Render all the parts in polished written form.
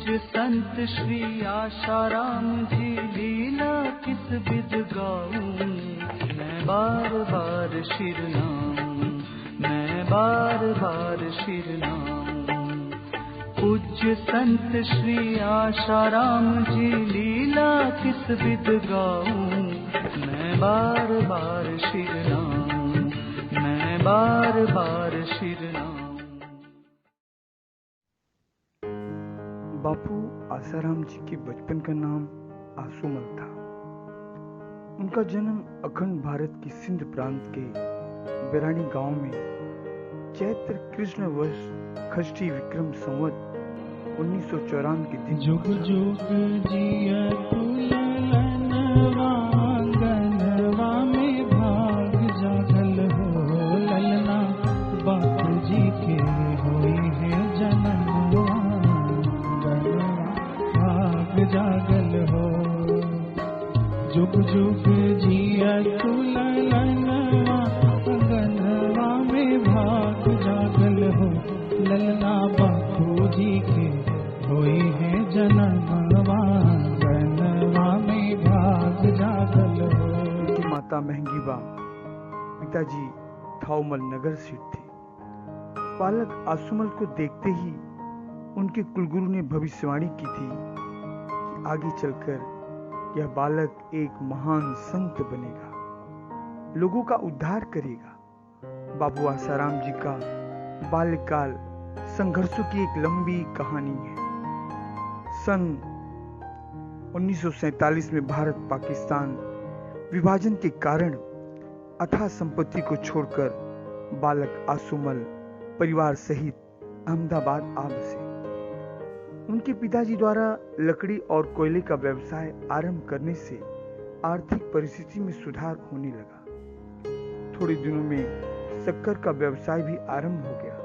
पूज्य संत श्री आशाराम जी लीला किस विध गाऊं, मैं बार बार शिरनाऊं, मैं बार बार शिरनाऊं। पूज्य संत श्री आशाराम जी लीला किस विध गाऊं, मैं बार बार शिरनाऊं, मैं बार बार शिरनाऊं। बापू आसाराम जी के बचपन का नाम आसुमल था। उनका जन्म अखंड भारत की सिंध प्रांत के बेरानी गांव में चैत्र कृष्ण वर्ष खष्टी विक्रम संवत 1954 के दिन जुग जुग जिया तू ललनवा, आंगनवा में भाग जागल हो, ललना बापू जी के होई है जनमवा, भाग जागल हो। जुग जुग जिया तू ललनवा, आंगनवा में भाग जागल हो, ललना बापू जी के होई है जनमवा, आंगनवा में भाग जागल हो। उनकी माता महंगीबा, पिताजी थाउमल नगर सीट थे। बालक आसुमल को देखते ही उनके कुलगुरु ने भविष्यवाणी की थी कि आगे चलकर यह बालक एक महान संत बनेगा, लोगों का उद्धार करेगा। बाबू आसाराम जी का बाल्यकाल संघर्षों की एक लंबी कहानी है। सन 1947 में भारत पाकिस्तान विभाजन के कारण अथाह संपत्ति को छोड़कर बालक आसुमल परिवार सहित अहमदाबाद आ बसे। उनके पिताजी द्वारा लकड़ी और कोयले का व्यवसाय आरंभ करने से आर्थिक परिस्थिति में सुधार होने लगा। थोड़े दिनों में शक्कर का व्यवसाय भी आरंभ हो गया।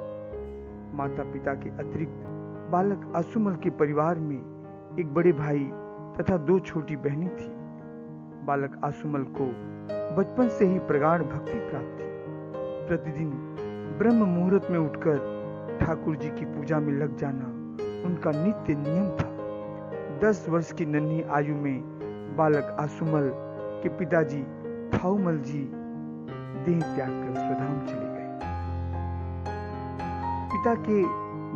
माता पिता के अतिरिक्त बालक आसुमल के परिवार में एक बड़े भाई तथा 2 छोटी बहनें थी। बालक आसुमल को बचपन से ही प्रगाढ़ भक्ति प्राप्त थी। प्रतिदिन ब्रह्म मुहूर्त में उठकर ठाकुर जी की पूजा में लग जाना उनका नित्य नियम था। 10 वर्ष की नन्ही आयु में बालक आसुमल के पिताजी थाउमल जी देह त्याग कर स्वधाम चले गए। पिता के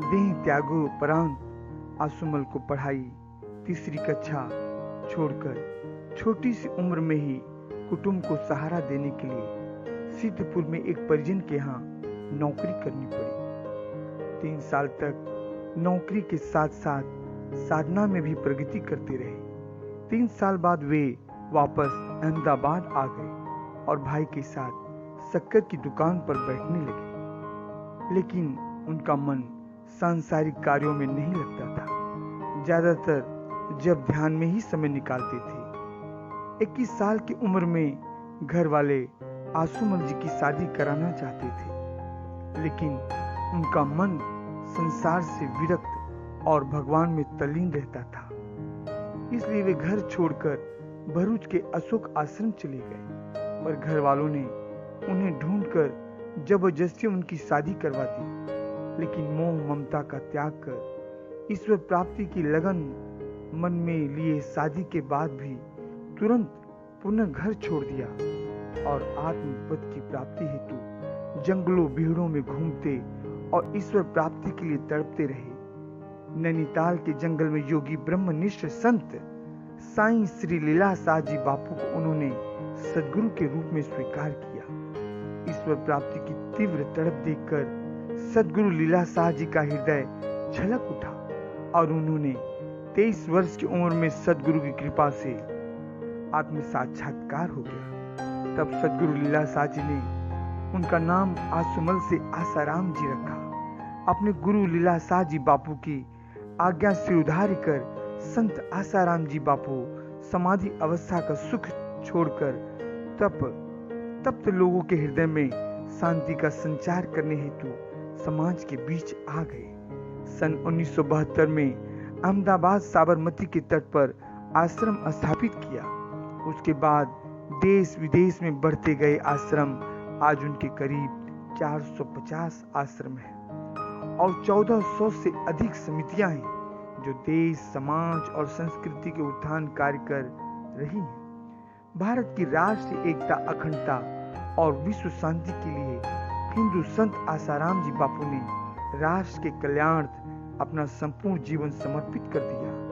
देह त्यागोपरांत आसुमल को पढ़ाई 3री कक्षा छोड़कर छोटी सी उम्र में ही कुटुंब को सहारा देने के लिए सिद्धपुर में एक परिजन के यहाँ नौकरी करनी पड़ी। 3 साल तक नौकरी के साथ साथ साधना में भी प्रगति करते रहे। 3 साल बाद वे वापस अहमदाबाद आ गए और भाई के साथ शक्कर की दुकान पर बैठने लगे। लेकिन उनका मन सांसारिक कार्यों में नहीं लगता था। ज्यादातर जब ध्यान में ही समय निकालते थे। 21 साल की उम्र में घर वाले आसुमल जी की शादी कराना चाहते थे, लेकिन उनका मन संसार से विरक्त और भगवान में तल्लीन रहता था। इसलिए वे घर छोड़कर भरूच के अशोक आश्रम चले गए, पर घर वालों ने उन्हें ढूंढकर जबरदस्ती उनकी शादी करवा दी। लेकिन मोह ममता का त्याग कर ईश्वर प्राप्ति की लगन मन में लिए शादी के बाद भी तुरंत पुनः घर छोड़ दिया और आत्मपद की प्राप्ति हेतु जंगलों भीड़ों में घूमते और ईश्वर प्राप्ति के लिए तड़पते रहे। नैनीताल के जंगल में योगी ब्रह्मनिष्ठ संत साईं श्री लीलाशाह जी बापू को उन्होंने सद्गुरु के रूप में स्वीकार किया। ईश्वर प्राप्ति की तीव्र तड़प देखकर सद्गुरु लीलाशाह जी का हृदय झलक उठा और उन्होंने 23 वर्ष की उम्र में सद्गुरु की कृपा से आत्म साक्षात्कार हो गया। तब सद्गुरु लीलाशाह जी ने उनका नाम आसुमल से आसाराम जी रखा। अपने गुरु लीलाशाह जी बापू की आज्ञा से उधार कर संत आसाराम जी बापू समाधि अवस्था का सुख छोड़कर तप्त लोगों के हृदय में शांति का संचार करने हेतु समाज के बीच आ गए। सन 1972 में अहमदाबाद साबरमती के तट पर आश्रम स्थापित किया। उसके बाद देश विदेश में बढ़ते गए आश्रम आज उनके करीब 450 आश्रम हैं और 1400 से अधिक समितियां हैं जो देश, समाज और संस्कृति के उत्थान कार्य कर रही हैं। भारत की राष्ट्रीय एकता, अखंडता और विश्व शांति के लिए हिंदू संत आसाराम जी बापू ने राष्ट्र के कल्याणार्थ अपना संपूर्ण जीवन समर्पित कर दिया।